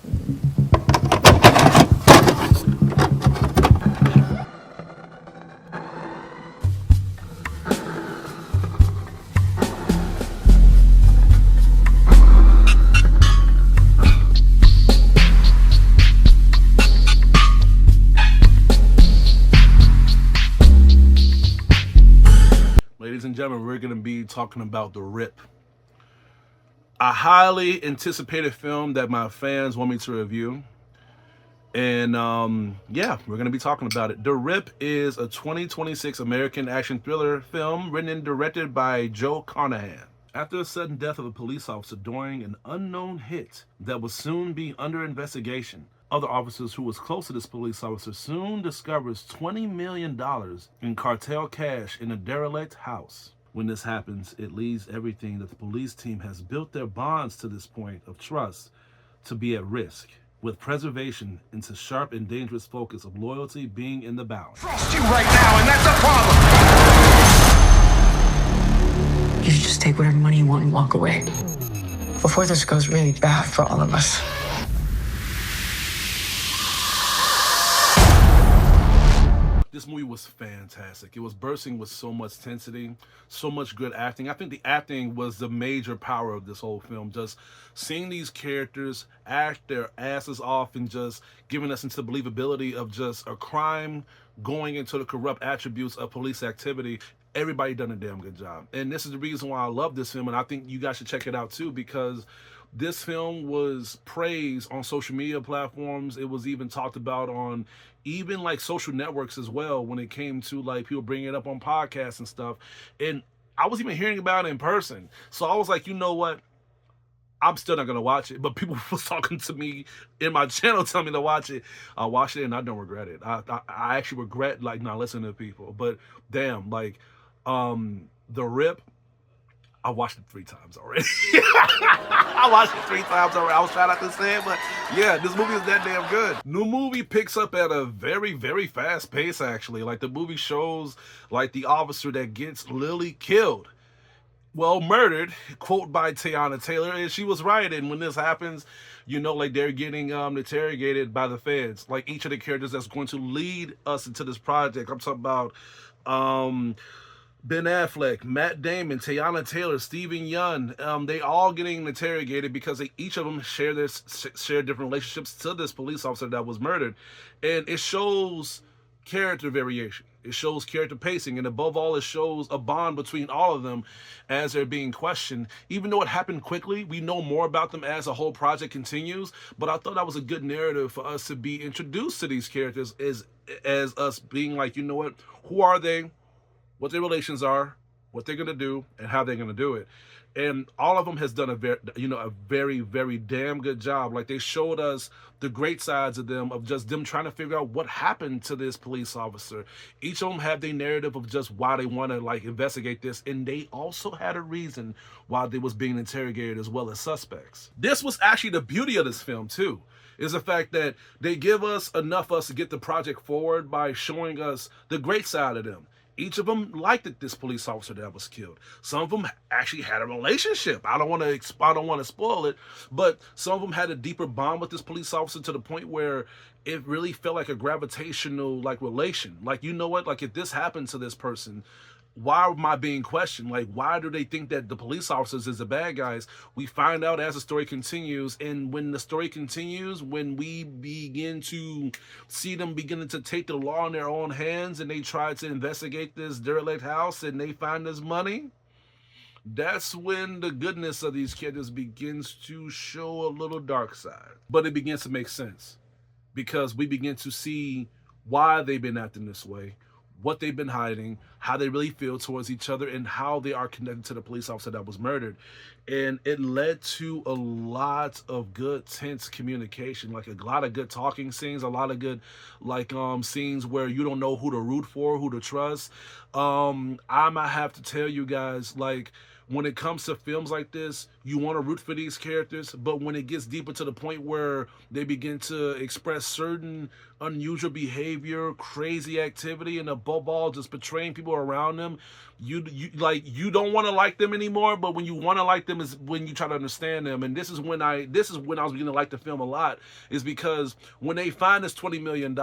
Ladies and gentlemen, we're going to be talking about The Rip, a highly anticipated film that my fans want me to review. And yeah, we're going to be talking about it. The Rip is a 2026 American action thriller film written and directed by Joe Carnahan. After the sudden death of a police officer during an unknown hit that would soon be under investigation, other officers who was close to this police officer soon discovers $20 million in cartel cash in a derelict house. When this happens, it leaves everything that the police team has built their bonds to this point of trust to be at risk, with preservation into sharp and dangerous focus of loyalty being in the balance. Trust you right now, and that's a problem. You should just take whatever money you want and walk away before this goes really bad for all of us. This movie was fantastic. It was bursting with so much intensity, so much good acting. I think the acting was the major power of this whole film. Just seeing these characters act their asses off and just giving us into the believability of just a crime going into the corrupt attributes of police activity. Everybody done a damn good job. And this is the reason why I love this film, and I think you guys should check it out too, because this film was praised on social media platforms. It was even talked about on even like social networks as well when it came to like people bringing it up on podcasts and stuff. And I was even hearing about it in person. So I was like, you know what? I'm still not going to watch it. But people was talking to me in my channel telling me to watch it. I watched it and I don't regret it. I actually regret like not listening to people. But damn, like The Rip, I watched it 3 times already. I watched it 3 times already. I was trying not to say it, but yeah, this movie is that damn good. The movie picks up at a very, very fast pace, actually. Like, the movie shows, like, the officer that gets Lily killed. Well, murdered, quote by Teyana Taylor, and she was right. And when this happens, you know, like, they're getting interrogated by the feds. Like, each of the characters that's going to lead us into this project. I'm talking about Ben Affleck, Matt Damon, Teyana Taylor, Steven Yeun, they all getting interrogated because each of them share different relationships to this police officer that was murdered. And it shows character variation. It shows character pacing, and above all, it shows a bond between all of them as they're being questioned. Even though it happened quickly, we know more about them as the whole project continues, but I thought that was a good narrative for us to be introduced to these characters as us being like, you know what, who are they? What their relations are, what they're gonna do, and how they're gonna do it. And all of them has done a very, very damn good job. Like, they showed us the great sides of them, of just them trying to figure out what happened to this police officer. Each of them had their narrative of just why they want to like investigate this, and they also had a reason why they was being interrogated as well as suspects. This was actually the beauty of this film too, is the fact that they give us enough of us to get the project forward by showing us the great side of them. Each of them liked this police officer that was killed. Some of them actually had a relationship. I don't want to spoil it, but some of them had a deeper bond with this police officer to the point where it really felt like a gravitational like relation. Like, you know what? Like, if this happened to this person, why am I being questioned? Like, why do they think that the police officers is the bad guys? We find out as the story continues, and when the story continues, when we begin to see them beginning to take the law in their own hands and they try to investigate this derelict house and they find this money, that's when the goodness of these characters begins to show a little dark side. But it begins to make sense because we begin to see why they've been acting this way, what they've been hiding, how they really feel towards each other, and how they are connected to the police officer that was murdered. And it led to a lot of good tense communication, like a lot of good talking scenes, a lot of good like scenes where you don't know who to root for, who to trust. I might have to tell you guys, like, when it comes to films like this, you want to root for these characters, but when it gets deeper to the point where they begin to express certain unusual behavior, crazy activity, and above all, just betraying people around them, you don't want to like them anymore. But when you want to like them is when you try to understand them. And this is when I was beginning to like the film a lot, is because when they find this $20 million,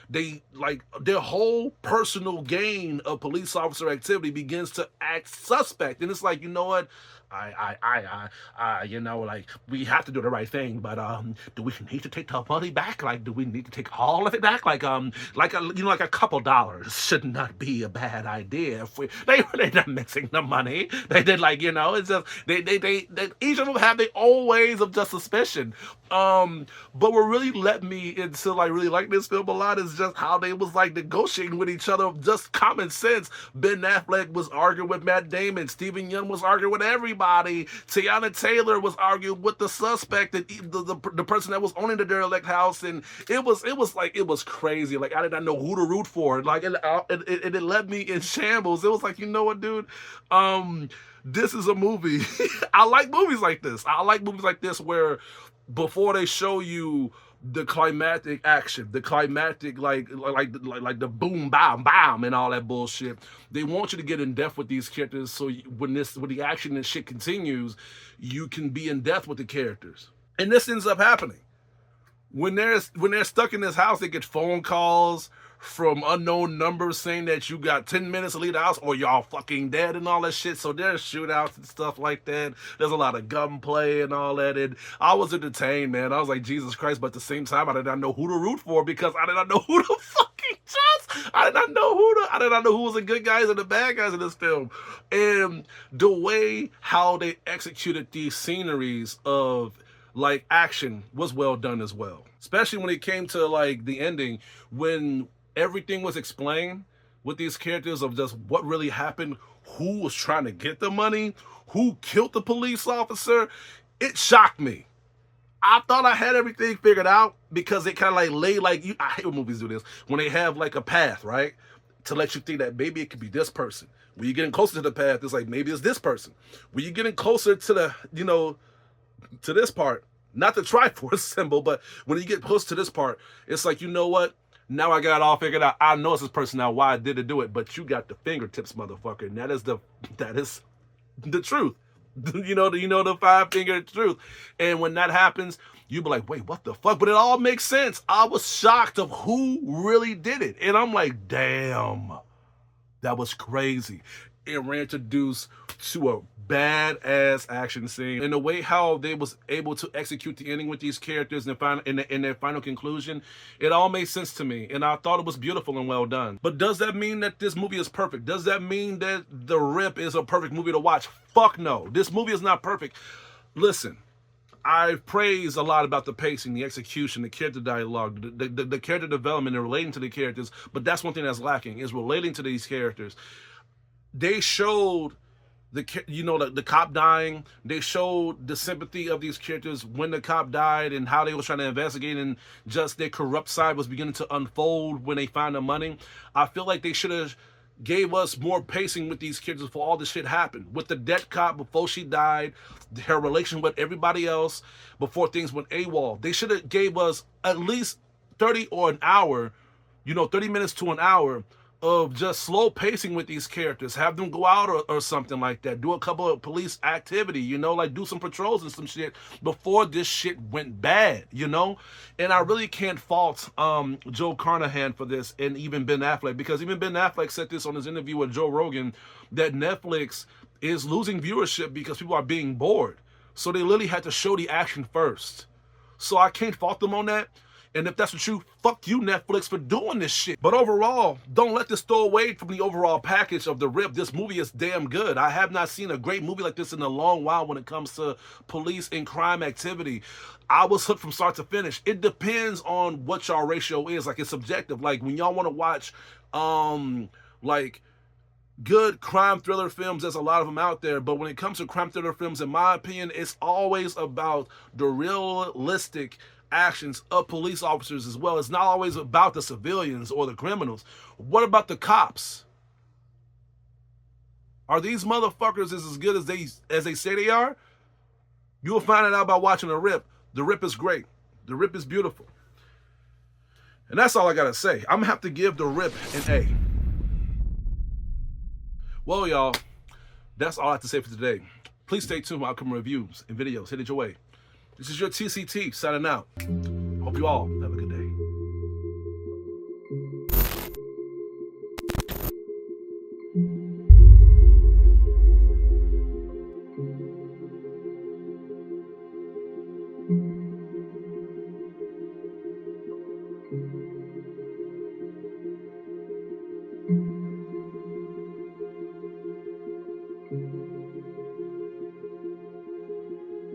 they like their whole personal gain of police officer activity begins to act suspect. And it's like, you know what? you know, like, we have to do the right thing, but do we need to take the money back? Like, do we need to take all of it back? Like a couple dollars should not be a bad idea. If they're not mixing the money. They did, like, you know, it's just they each of them have their own ways of just suspicion. But what really led me into like really like this film a lot is just how they was like negotiating with each other, just common sense. Ben Affleck was arguing with Matt Damon. Steven Yeun was arguing with everybody. Teyana Taylor was arguing with the suspect, and the person that was owning the derelict house, and it was crazy. Like, I did not know who to root for. Like, it led me in shambles. It was like, you know what, dude? This is a movie. I like movies like this. I like movies like this where before they show you the climactic action, the climactic like the boom, bam, bam, and all that bullshit, they want you to get in depth with these characters. So when the action and shit continues, you can be in depth with the characters. And this ends up happening when they're stuck in this house. They get phone calls from unknown numbers saying that you got 10 minutes to leave the house or y'all fucking dead and all that shit. So there's shootouts and stuff like that. There's a lot of gunplay and all that. And I was entertained, man. I was like, Jesus Christ. But at the same time, I did not know who to root for because I did not know who to fucking trust. I did not know who was the good guys and the bad guys in this film. And the way how they executed these sceneries of like action was well done as well. Especially when it came to like the ending, when everything was explained with these characters of just what really happened, who was trying to get the money, who killed the police officer. It shocked me. I thought I had everything figured out because they kind of like lay like you. I hate when movies do this when they have like a path, right, to let you think that maybe it could be this person. When you're getting closer to the path, it's like maybe it's this person. When you're getting closer to the, you know, to this part, not the Triforce symbol, but when you get close to this part, it's like, you know what? Now I got it all figured out. I know it's this person now. Why I did it do it, but you got the fingertips, motherfucker. And that is the truth. You know the 5-finger truth. And when that happens, you be like, wait, what the fuck? But it all makes sense. I was shocked of who really did it, and I'm like, damn, that was crazy. It reintroduced to a badass action scene, and the way how they was able to execute the ending with these characters and in their final conclusion, it all made sense to me, and I thought it was beautiful and well done. But does that mean that this movie is perfect? Does that mean that The Rip is a perfect movie to watch? Fuck no. This movie is not perfect. Listen, I praise a lot about the pacing, the execution, the character dialogue, the character development and relating to the characters, but that's one thing that's lacking, is relating to these characters. They showed the cop dying. They showed the sympathy of these characters when the cop died and how they was trying to investigate, and just their corrupt side was beginning to unfold when they found the money. I feel like they should have gave us more pacing with these characters before all this shit happened. With the dead cop before she died, her relation with everybody else before things went AWOL. They should have gave us at least 30 or an hour, 30 minutes to an hour of just slow pacing with these characters. Have them go out or something like that. Do a couple of police activity, like do some patrols and some shit before this shit went bad, And I really can't fault Joe Carnahan for this, and even Ben Affleck, because even Ben Affleck said this on his interview with Joe Rogan, that Netflix is losing viewership because people are being bored. So they literally had to show the action first. So I can't fault them on that. And if that's the truth, fuck you, Netflix, for doing this shit. But overall, don't let this throw away from the overall package of The Rip. This movie is damn good. I have not seen a great movie like this in a long while when it comes to police and crime activity. I was hooked from start to finish. It depends on what y'all ratio is. Like, it's subjective. Like, when y'all want to watch, good crime thriller films, there's a lot of them out there, but when it comes to crime thriller films, in my opinion, it's always about the realistic actions of police officers as well. It's not always about the civilians or the criminals. What about the cops? Are these motherfuckers as good as they say they are? You will find it out by watching The Rip. The Rip is great. The Rip is beautiful. And that's all I gotta say. I'm gonna have to give The Rip an A. Well, y'all, that's all I have to say for today. Please stay tuned for upcoming reviews and videos headed your way. This is your TCT signing out. Hope you all have a good day.